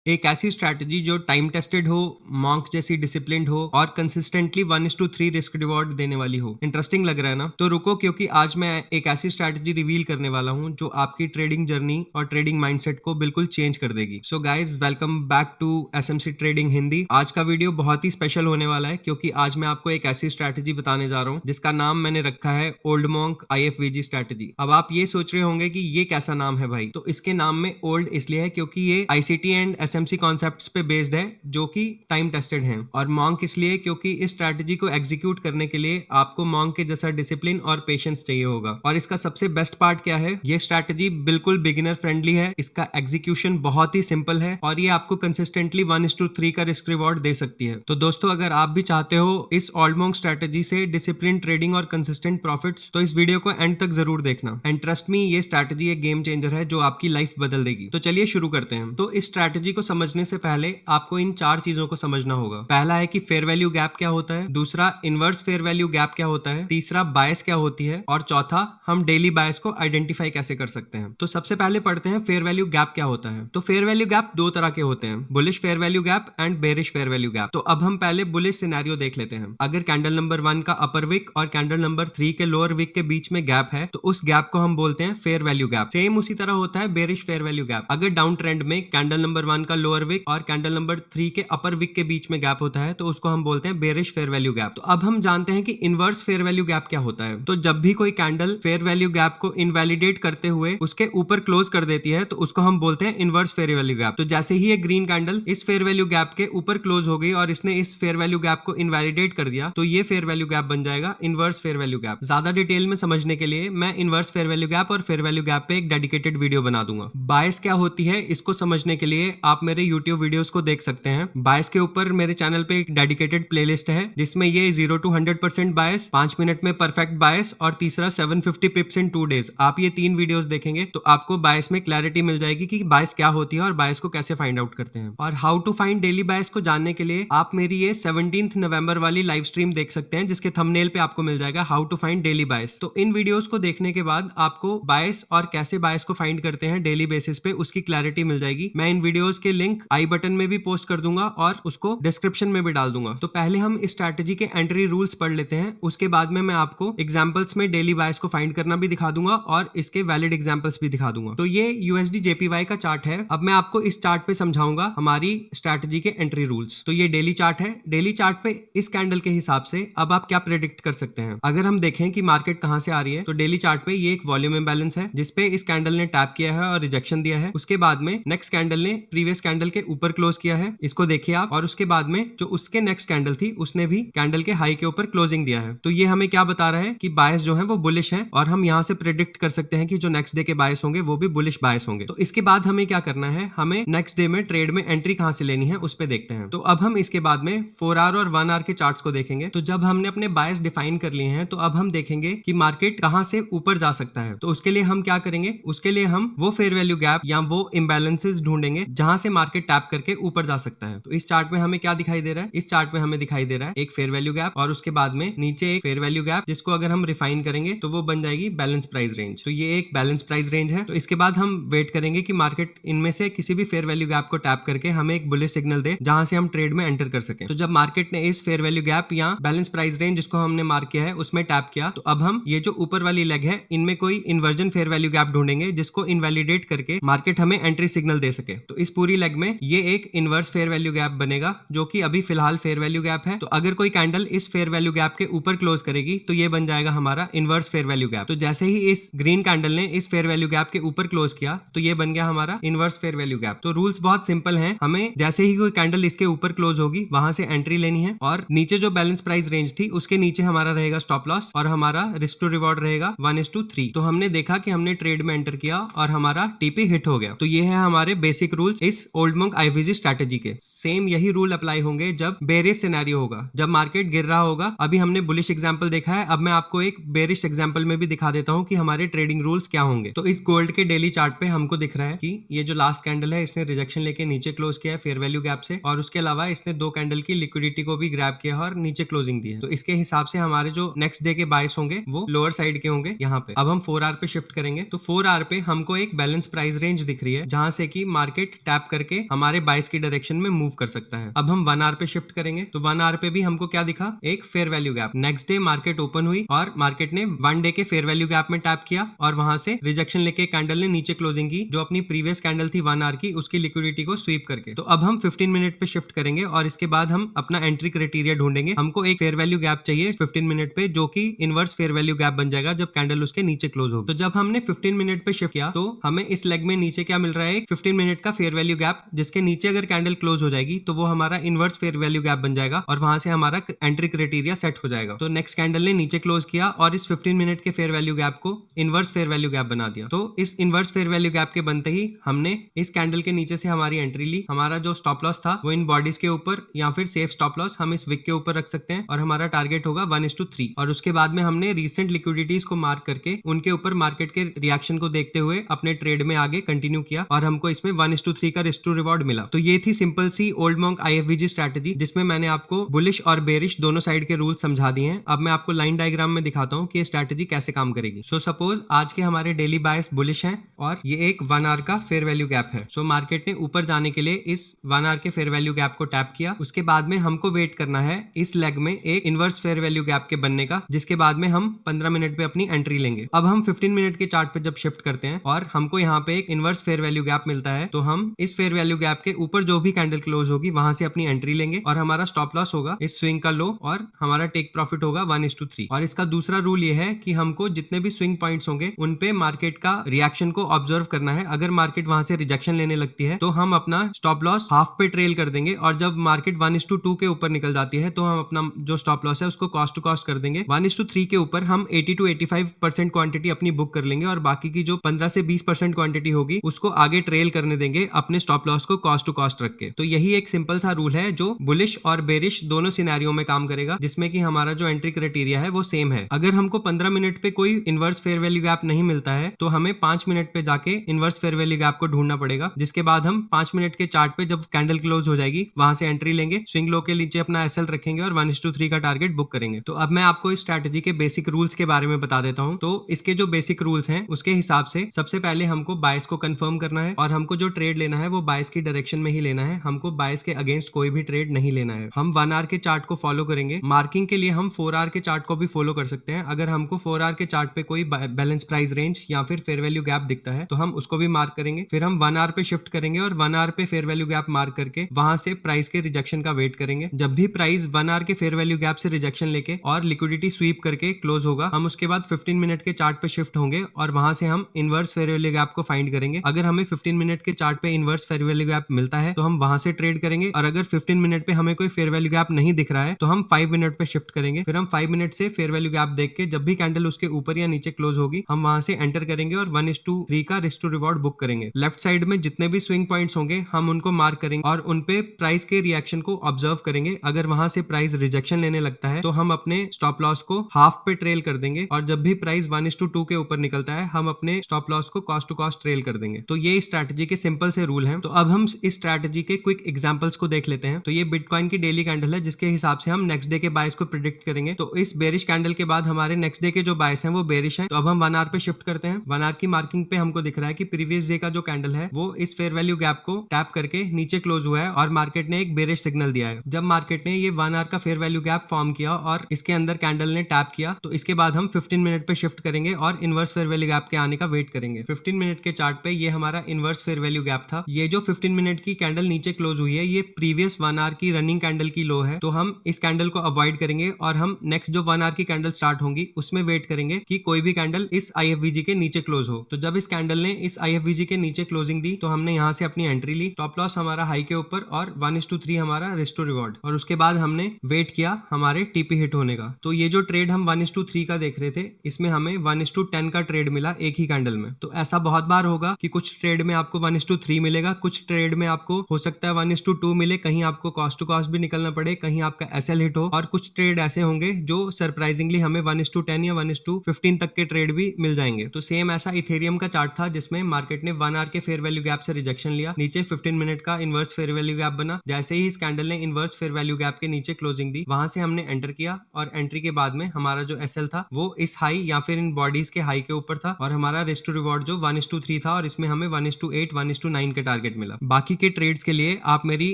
एक ऐसी स्ट्रैटेजी जो टाइम टेस्टेड हो, मॉन्क जैसी डिसिप्लिन्ड हो और कंसिस्टेंटली 1:3 रिस्क रिवॉर्ड देने वाली हो। इंटरेस्टिंग लग रहा है ना? तो रुको, क्योंकि आज मैं एक ऐसी स्ट्रैटेजी रिवील करने वाला हूं जो आपकी ट्रेडिंग जर्नी और ट्रेडिंग माइंडसेट को बिल्कुल चेंज कर देगी। So guys, welcome back to SMC trading Hindi. आज का वीडियो बहुत ही स्पेशल होने वाला है क्योंकि आज मैं आपको एक ऐसी स्ट्रैटेजी बताने जा रहा हूँ जिसका नाम मैंने रखा है ओल्ड मॉन्क IFVG स्ट्रैटेजी। अब आप ये सोच रहे होंगे कि ये कैसा नाम है भाई? तो इसके नाम में ओल्ड इसलिए है क्योंकि ये ICT एंड SMC कॉन्सेप्ट्स पे बेस्ड है जो कि टाइम टेस्टेड हैं, और मॉन्क इसलिए क्योंकि इस स्ट्रैटेजी को एग्जीक्यूट करने के लिए आपको मॉन्क के जैसा डिसिप्लिन और पेशेंस चाहिए होगा। और इसका सबसे बेस्ट पार्ट क्या है, ये स्ट्रैटेजी बिल्कुल बिगिनर फ्रेंडली है, इसका एग्जीक्यूशन बहुत ही सिंपल है और ये आपको कंसिस्टेंटली 1:3 का रिस्क रिवॉर्ड दे सकती है। तो दोस्तों, अगर आप भी चाहते हो इस ओल्ड मॉन्क स्ट्रैटेजी से डिसिप्लिन ट्रेडिंग और कंसिस्टेंट प्रॉफिट्स, तो इस वीडियो को एंड तक जरूर देखना। एंड ट्रस्ट मी, ये स्ट्रैटेजी एक गेम चेंजर है जो आपकी लाइफ बदल देगी। तो चलिए शुरू करते हैं। तो इस स्ट्रैटेजी को समझने से पहले आपको इन 4 चीजों को समझना होगा। पहला है कि फेयर वैल्यू गैप क्या होता है, दूसरा इनवर्स फेयर वैल्यू गैप क्या होता है, तीसरा बायस क्या होती है, और चौथा हम डेली बायस को आइडेंटिफाई कैसे कर सकते हैं। तो सबसे पहले पढ़ते हैं फेयर वैल्यू गैप क्या होता है। तो फेयर वैल्यू गैप दो तरह के होते हैं, bullish fair value gap and bearish fair value gap. तो अब हम पहले बुलिश सिनेरियो देख लेते हैं। अगर कैंडल नंबर 1 का अपर विक और कैंडल नंबर 3 के लोअर विक के बीच में गैप है तो उस गैप को हम बोलते हैं फेयर वैल्यू गैप। सेम उसी तरह होता है बेरिश फेयर वैल्यू गैप। अगर डाउन ट्रेंड में कैंडल नंबर 1 का लोअर विक और कैंडल नंबर 3 के अपर विक के बीच में गैप होता है तो उसको हम बोलते हैं बेरिश फेयर वैल्यू गैप। तो अब हम जानते हैं कि इनवर्स फेयर वैल्यू गैप क्या होता है। तो जब भी कोई कैंडल फेयर वैल्यू गैप को इनवैलिडेट करते हुए उसके ऊपर क्लोज कर देती है तो उसको हम बोलते हैं इनवर्स फेयर वैल्यू गैप। तो जैसे ही एक ग्रीन कैंडल इस फेयर वैल्यू गैप के ऊपर क्लोज हो गई और इसने इस फेयर वैल्यू गैप को इनवैलिडेट कर दिया तो ये फेयर वैल्यू गैप बन जाएगा इनवर्स फेयर वैल्यू गैप। ज्यादा डिटेल में समझने के लिए मैं इनवर्स फेयर वैल्यू गैप और फेयर वैल्यू गैप पे एक डेडिकेटेड वीडियो बना दूंगा। बायस क्या होती है इसको समझने के लिए आप मेरे YouTube वीडियोस को देख सकते हैं। बायस के ऊपर मेरे चैनल पे एक डेडिकेटेड प्लेलिस्ट है जिसमें ये 0 to 100% बायस, 5 मिनट में परफेक्ट बायस और तीसरा 750 पिप्स इन 2 डेज। आप ये 3 वीडियोस देखेंगे तो आपको बायस में क्लैरिटी मिल जाएगी कि बायस क्या होती है और बायस को कैसे फाइंड आउट करते हैं। और हाउ टू फाइंड डेली बायस को जानने के लिए आप मेरी ये 17 नवंबर वाली लाइव स्ट्रीम देख सकते हैं जिसके थंबनेल पे आपको मिल जाएगा हाउ टू फाइंड डेली बायस। तो इन वीडियोस को देखने के बाद आपको बायस और कैसे बायस को फाइंड करते हैं डेली बेसिस पे उसकी क्लैरिटी मिल जाएगी। मैं इन वीडियोस के लिंक आई बटन में भी पोस्ट कर दूंगा और उसको डिस्क्रिप्शन में भी डाल दूंगा। तो पहले हम इस स्ट्रैटेजी के एंट्री रूल्स पढ़ लेते हैं, उसके बाद में मैं आपको एग्जांपल्स में डेली बायस को फाइंड करना भी दिखा दूंगा और इसके वैलिड एग्जांपल्स भी दिखा दूंगा। तो ये USD JPY का चार्ट है। अब मैं आपको इस चार्ट पे समझाऊंगा हमारी स्ट्रैटेजी के एंट्री रूल्स। तो ये डेली चार्ट है। डेली चार्ट पे इस कैंडल के हिसाब से अब आप क्या प्रेडिक्ट कर सकते हैं। अगर हम देखें कि मार्केट कहां से आ रही है तो डेली चार्ट पे ये एक वॉल्यूम इंबैलेंस है जिसपे इस कैंडल ने टैप किया है और रिजेक्शन दिया है। उसके बाद में नेक्स्ट कैंडल ने प्रीवियस कैंडल के ऊपर क्लोज किया है, इसको देखिए आप, और उसके बाद में जो उसके नेक्स्ट कैंडल थी उसने भी कैंडल के हाई के ऊपर क्लोजिंग दिया है। तो ये हमें क्या बता रहा है कि बायस जो है वो बुलिश है और हम यहां से प्रेडिक्ट कर सकते हैं कि जो नेक्स्ट डे के बायस होंगे वो भी बुलिश बायस होंगे। तो इसके बाद हमें क्या करना है, हमें नेक्स्ट डे में ट्रेड में एंट्री कहां से लेनी है उस पे देखते हैं। तो अब हम इसके बाद में 4 आवर और 1 आवर के चार्ट्स को देखेंगे। तो जब हमने अपने बायस डिफाइन कर लिए हैं तो अब हम देखेंगे कि मार्केट कहां से ऊपर जा सकता है। तो उसके लिए हम क्या करेंगे, उसके लिए हम वो फेयर वैल्यू गैप या वो इम्बैलेंसेस ढूंढेंगे जहां से मार्केट टैप करके ऊपर जा सकता है। तो इस चार्ट में हमें क्या दिखाई दे रहा है, इस चार्ट में हमें दिखाई दे रहा है एक फेयर वैल्यू गैप और उसके बाद में नीचे एक फेयर वैल्यू गैप जिसको अगर हम रिफाइन करेंगे तो वो बन जाएगी बैलेंस प्राइस रेंज। तो ये एक बैलेंस प्राइस रेंज है। तो इसके बाद हम वेट करेंगे कि मार्केट इनमें से किसी भी फेयर वैल्यू गैप को टैप करके हमें एक बुलिश सिग्नल दे जहां से हम ट्रेड में एंटर कर सके। तो जब मार्केट ने इस फेयर वैल्यू गैप या बैलेंस प्राइस रेंज जिसको हमने मार्क किया है उसमें टैप किया तो अब हम ये जो ऊपर वाली लेग है इनमें कोई इन्वर्जन फेयर वैल्यू गैप ढूंढेंगे जिसको इनवैलिडेट करके मार्केट हमें एंट्री सिग्नल दे सके। तो इस पूरी लेग में ये एक इनवर्स फेयर वैल्यू गैप बनेगा जो कि अभी फिलहाल फेयर वैल्यू गैप है। तो अगर कोई कैंडल इस फेयर वैल्यू गैप के ऊपर क्लोज करेगी तो ये बन जाएगा हमारा इनवर्स फेयर वैल्यू गैप। तो जैसे ही इस ग्रीन कैंडल ने इस फेयर वैल्यू गैप के ऊपर क्लोज किया तो ये बन गया हमारा इनवर्स फेयर वैल्यू गैप। तो रूल्स बहुत सिंपल हैं, हमें जैसे ही कोई कैंडल इसके ऊपर क्लोज होगी वहां से एंट्री लेनी है और नीचे जो बैलेंस प्राइस रेंज थी उसके नीचे हमारा रहेगा स्टॉप लॉस और हमारा रिस्क टू रिवॉर्ड रहेगा 1:3। तो हमने देखा कि हमने ट्रेड में एंटर किया और हमारा टीपी हिट हो गया। तो ये है हमारे बेसिक रूल्स इस ओल्ड मॉन्क IFVG स्ट्रैटेजी के। सेम यही रूल अप्लाई होंगे जब बेरिश सिनेरियो होगा, जब मार्केट गिर रहा होगा। अभी हमने बुलिश एग्जांपल देखा है, अब मैं आपको एक बेरिश एग्जांपल में भी दिखा देता हूं कि हमारे ट्रेडिंग रूल्स क्या होंगे। तो इस गोल्ड के डेली चार्ट पे हमको दिख रहा है कि ये जो लास्ट कैंडल है इसने रिजेक्शन लेके नीचे क्लोज किया है फेयर वैल्यू गैप से और उसके अलावा इसने 2 कैंडल की लिक्विडिटी को भी ग्रैब किया और नीचे क्लोजिंग दी है। तो इसके हिसाब से हमारे जो नेक्स्ट डे के बायस होंगे वो लोअर साइड के होंगे यहाँ पे। अब हम 4 आवर पे शिफ्ट करेंगे तो 4 आवर पे हमको एक बैलेंस प्राइस रेंज दिख रही है जहां से कि मार्केट टैप करके हमारे बाइस की डायरेक्शन में मूव कर सकता है। अब हम 1 आवर पे शिफ्ट करेंगे तो 1 आवर पे भी हमको क्या दिखा, एक fair value gap. Next day market open हुई और मार्केट ने 1 डे के फेयर वैल्यू गैप में टैप किया और वहां से रिजेक्शन लेके कैंडल ने नीचे क्लोजिंग की, जो अपनी प्रीवियस कैंडल थी 1 आवर की, उसकी लिक्विडिटी को स्वीप करके। तो अब हम 15 मिनट पे शिफ्ट करेंगे और इसके बाद हम अपना एंट्री क्राइटेरिया ढूंढेंगे। हमको एक फेयर वैल्यू गैप चाहिए 15 मिनट पे, जो कि इनवर्स फेयर वैल्यू गैप बन जाएगा जब कैंडल उसके नीचे क्लोज हो। तो जब हमने 15 मिनट पे शिफ्ट किया तो हमें इस लेग में नीचे क्या मिल रहा है, 15 मिनट का फेयर वैल्यू गैप, जिसके नीचे अगर कैंडल क्लोज हो जाएगी तो वो हमारा इनवर्स फेयर वैल्यू गैप बन जाएगा और वहां से हमारा एंट्री क्राइटेरिया सेट हो जाएगा। तो नेक्स्ट कैंडल ने नीचे क्लोज किया और इस 15 मिनट के फेयर वैल्यू गैप को इनवर्स फेयर वैल्यू गैप बना दिया। तो इस इनवर्स फेयर वैल्यू गैप के बनते ही हमने इस कैंडल के नीचे से हमारी एंट्री ली। हमारा जो स्टॉप लॉस था वो इन बॉडीज के ऊपर या फिर सेफ स्टॉप लॉस हम इस विक के ऊपर रख सकते हैं और हमारा टारगेट होगा 1:3। और उसके बाद में हमने रीसेंट लिक्विडिटीज को मार्क करके उनके ऊपर मार्केट के रिएक्शन को देखते हुए अपने ट्रेड में आगे कंटिन्यू किया और हमको इसमें 1:3 का रिस्क टू रिवॉर्ड मिला। तो ये थी सिंपल सी ओल्ड मॉन्क IFVG स्ट्रैटेजी, जिसमें मैंने आपको बुलिश और बेरिश दोनों साइड के रूल समझा दिए हैं। अब मैं आपको लाइन डायग्राम में दिखाता हूँ कि ये स्ट्रैटेजी कैसे काम करेगी। सो सपोज आज के हमारे डेली बायस बुलिश हैं और ये एक 1 आवर का फेयर वैल्यू गैप है। सो मार्केट ने ऊपर जाने के लिए इस 1 आवर के फेयर वैल्यू गैप को टैप किया। उसके बाद में हमको वेट करना है इस लेग में एक इनवर्स फेयर वैल्यू गैप के बनने का, जिसके बाद में हम 15 मिनट पे अपनी एंट्री लेंगे। अब हम 15 मिनट के चार्ट पे जब शिफ्ट करते हैं और हमको यहाँ पे एक इनवर्स फेयर वैल्यू गैप मिलता है, तो हम इस फेयर वैल्यू गैप के ऊपर जो भी कैंडल क्लोज होगी वहां से अपनी एंट्री लेंगे और हमारा स्टॉप लॉस होगा इस स्विंग का लो और हमारा टेक प्रॉफिट होगा 1:3। और इसका दूसरा रूल ये है कि हमको जितने भी स्विंग पॉइंट्स होंगे उन पे मार्केट का रिएक्शन को ऑब्जर्व करना है। अगर मार्केट वहां से रिजेक्शन लेने लगती है तो हम अपना स्टॉप लॉस हाफ पे ट्रेल कर देंगे और जब मार्केट 1:2 के ऊपर निकल जाती है तो हम अपना जो स्टॉप लॉस है उसको कॉस्ट टू कॉस्ट कर देंगे। 1:3 के ऊपर हम 80 to 85% क्वांटिटी अपनी बुक कर लेंगे और बाकी की जो 15 से 20% क्वांटिटी होगी उसको आगे ट्रेल करने देंगे अपने स्टॉप लॉस को कॉस्ट टू कॉस्ट रख के। तो यही एक सिंपल सा रूल है जो बुलिश और बेरिश दोनों सिनेरियो में काम करेगा, जिसमें कि हमारा जो एंट्री क्राइटेरिया है वो सेम है। अगर हमको 15 मिनट पे कोई इनवर्स फेयर वैल्यू गैप नहीं मिलता है तो हमें 5 मिनट पे जाके इनवर्स फेयर वैल्यू गैप को ढूंढना पड़ेगा, जिसके बाद हम 5 मिनट के चार्ट पे जब कैंडल क्लोज हो जाएगी वहां से एंट्री लेंगे, स्विंग लो के नीचे अपना एसएल रखेंगे और 1:3 का टारगेट बुक करेंगे। तो अब मैं आपको इस स्ट्रैटेजी के बेसिक रूल्स के बारे में बता देता हूं। तो इसके जो बेसिक रूल्स हैं उसके हिसाब से सबसे पहले हमको बायस को कंफर्म करना है और हमको जो ट्रेड लेना है वो बायस की डायरेक्शन में ही लेना है। हमको बायस के अगेंस्ट कोई भी ट्रेड नहीं लेना है। हम 1 आवर के चार्ट को फॉलो करेंगे। मार्किंग के लिए हम 4 आवर के चार्ट को भी फॉलो कर सकते हैं। अगर हमको 4 आवर के चार्ट पे कोई बैलेंस प्राइस रेंज या फिर फेयर वैल्यू गैप दिखता है तो हम उसको भी मार्क करेंगे। फिर हम 1 आवर पे शिफ्ट करेंगे और 1 आवर पे फेयर वैल्यू गैप मार्क करके वहां से प्राइस के रिजेक्शन का वेट करेंगे। जब भी प्राइस 1 आवर के फेयर वैल्यू गैप से रिजेक्शन लेके और लिक्विडिटी स्वीप करके क्लोज होगा, हम उसके बाद 15 मिनट के चार्ट पे शिफ्ट होंगे और वहां से हम इनवर्स फेयर वैल्यू गैप को फाइंड करेंगे। अगर हमें 15 मिनट के चार्ट पे इनवर्स फेयर वैल्यू गैप मिलता है तो हम वहां से ट्रेड करेंगे और अगर 15 मिनट पे हमें कोई फेयर वैल्यू गैप नहीं दिख रहा है तो हम 5 मिनट पे शिफ्ट करेंगे। फिर हम 5 मिनट से फेयर वैल्यू गैप देख के जब भी कैंडल उसके ऊपर या नीचे क्लोज होगी हम वहां से एंटर करेंगे और 1:3 का रिस्क टू रिवॉर्ड बुक करेंगे। लेफ्ट साइड में जितने भी स्विंग पॉइंट्स होंगे हम उनको मार्क करेंगे और उन पे प्राइस के रिएक्शन को ऑब्जर्व करेंगे। अगर वहां से प्राइस रिजेक्शन लेने लगता है तो हम अपने स्टॉप लॉस को हाफ पे ट्रेल कर देंगे और जब भी प्राइस 1:2 के ऊपर निकलता है हम अपने स्टॉप लॉस को कॉस्ट टू कॉस्ट ट्रेल कर देंगे। तो ये स्ट्रैटेजी के सिंपल से रूल हैं। तो अब हम इस स्ट्रैटेजी के क्विक एग्जांपल्स को देख लेते हैं। तो ये बिटकॉइन की डेली कैंडल है जिसके हिसाब से हम नेक्स्ट डे के बायस को प्रिडिक्ट करेंगे। तो इस बेरिश कैंडल के बाद हमारे नेक्स्ट डे के जो बायस हैं वो बेरिश हैं। तो अब हम 1 आवर पे शिफ्ट करते हैं। 1 आवर की मार्किंग पे हमको दिख रहा है कि प्रीवियस डे का जो कैंडल है वो इस फेयर वैल्यू गैप को टैप करके नीचे क्लोज हुआ है और मार्केट ने एक बेरिश सिग्नल दिया है। जब मार्केट ने ये 1 आवर का फेयर वैल्यू गैप फॉर्म किया और इसके अंदर कैंडल ने टैप किया तो इसके बाद हम 15 मिनट पे शिफ्ट करेंगे और इनवर्स फेयर वैल्यू गैप के आने का वेट करेंगे। 15 मिनट के चार्ट पे ये हमारा इनवर्स फेयर वैल्यू गैप था। ये जो 15 मिनट की कैंडल नीचे क्लोज हुई है ये प्रीवियस 1 आवर की रनिंग कैंडल की लो है। तो हम इस कैंडल को अवॉइड करेंगे और हम नेक्स्ट जो 1 आवर की कैंडल स्टार्ट होंगी उसमें वेट करेंगे कि कोई भी कैंडल इस IFVG के नीचे क्लोज हो। तो जब इस कैंडल ने इस IFVG के नीचे क्लोजिंग दी तो हमने यहाँ से अपनी एंट्री ली। टॉप लॉस हमारा हाई के ऊपर और 1:3 हमारा रिस्क टू रिवॉर्ड और उसके बाद हमने वेट किया हमारे TP हिट होने का। तो ये जो ट्रेड हम 1:3 का देख रहे थे इसमें हमें 1:10 का ट्रेड मिला एक ही कैंडल में। तो ऐसा बहुत बार होगा कि कुछ ट्रेड में आपको 1:3 मिलेगा, कुछ ट्रेड में आपको हो सकता है 1:2 मिले, कहीं आपको कॉस्ट टू कॉस्ट भी निकलना पड़े, कहीं आपका SL हिट हो और कुछ ट्रेड ऐसे होंगे जो सरप्राइजिंगली हमें 1:10 या 1:15 तक के ट्रेड भी मिल जाएंगे। तो सेम ऐसा इथेरियम का चार्ट था जिसमें मार्केट ने 1 आवर के फेयर वैल्यू गैप से रिजेक्शन लिया, नीचे 15 मिनट का इनवर्स फेयर वैल्यू गैप बना। जैसे ही इस कैंडल ने इनवर्स फेयर वैल्यू गैप के नीचे क्लोजिंग दी वहां से हमने एंटर किया और एंट्री के बाद में हमारा जो SL था वो इस हाई या फिर इन बॉडीज के हाई के ऊपर था और हमारा रिस्क टू रिवॉर्ड जो 1:3 था और इसमें हमें 1:8 1:9 के टारगेट टारगेट मिला। बाकी के ट्रेड्स के लिए आप मेरी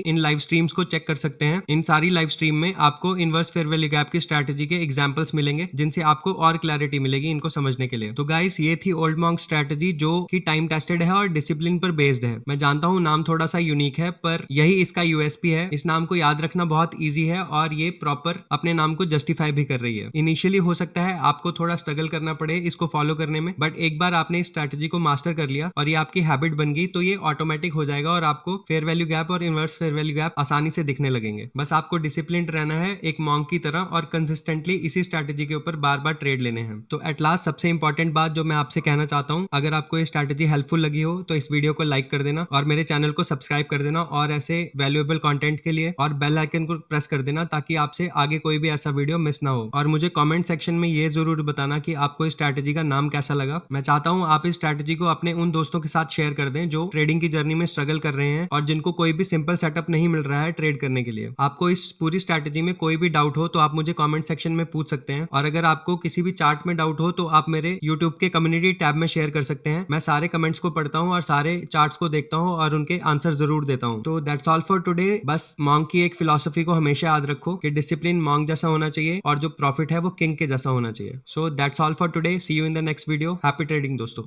इन लाइव स्ट्रीम्स को चेक कर सकते हैं। इन सारी लाइव स्ट्रीम में आपको इनवर्स फेयर वैल्यू गैप की स्ट्रैटेजी के एग्जांपल्स मिलेंगे, जिनसे आपको और क्लैरिटी मिलेगी इनको समझने के लिए। तो गाइस, ये थी ओल्ड मॉन्क स्ट्रैटेजी जो कि टाइम टेस्टेड है और डिसिप्लिन पर बेस्ड है। मैं जानता हूं नाम थोड़ा सा यूनिक है, पर यही इसका यूएसपी है। इस नाम को याद रखना बहुत ईजी है और ये प्रॉपर अपने नाम को जस्टिफाई भी कर रही है। इनिशियली हो सकता है आपको थोड़ा स्ट्रगल करना पड़े इसको फॉलो करने में, बट एक बार आपने इस स्ट्रैटेजी को मास्टर कर लिया और ये आपकी हैबिट बन गई तो ये ऑटोमेटिक हो जाएगा और आपको फेयर वैल्यू गैप और इनवर्स फेयर वैल्यू गैप आसानी से दिखने लगेंगे। बस आपको डिसिप्लिन रहना है एक मॉन्क की तरह और कंसिस्टेंटली इसी स्ट्रैटेजी के ऊपर बार बार ट्रेड लेने हैं। तो एट लास्ट सबसे इंपॉर्टेंट बात जो मैं आपसे कहना चाहता हूं, अगर आपको ये स्ट्रैटेजी हेल्पफुल लगी हो तो इस वीडियो को लाइक कर देना और मेरे चैनल को सब्सक्राइब कर देना और ऐसे वैल्यूएबल कंटेंट के लिए और बेल आइकन को प्रेस कर देना ताकि आपसे आगे कोई भी ऐसा वीडियो मिस ना हो। और मुझे कमेंट सेक्शन में ये जरूर बताना कि आपको इस स्ट्रैटेजी का नाम कैसा लगा। मैं चाहता हूं आप इस स्ट्रैटेजी को अपने उन दोस्तों के साथ शेयर कर दें जो ट्रेडिंग की जर्नी में स्ट्रगल कर रहे हैं और जिनको कोई भी सिंपल सेटअप नहीं मिल रहा है ट्रेड करने के लिए। आपको इस पूरी स्ट्रैटेजी में कोई भी डाउट हो तो आप मुझे कमेंट सेक्शन में पूछ सकते हैं और अगर आपको किसी भी चार्ट में डाउट हो तो आप मेरे यूट्यूब के कम्युनिटी टैब में शेयर कर सकते हैं। मैं सारे कमेंट्स को पढ़ता हूं और सारे चार्ट्स को देखता हूं और उनके आंसर जरूर देता हूं। तो दैट्स ऑल फॉर टुडे। बस मॉन्क की एक फिलॉसफी को हमेशा याद रखो कि डिसिप्लिन मॉन्क जैसा होना चाहिए और जो प्रॉफिट है वो किंग के जैसा होना चाहिए। So that's all for today. See you in the next video. Happy trading दोस्तों।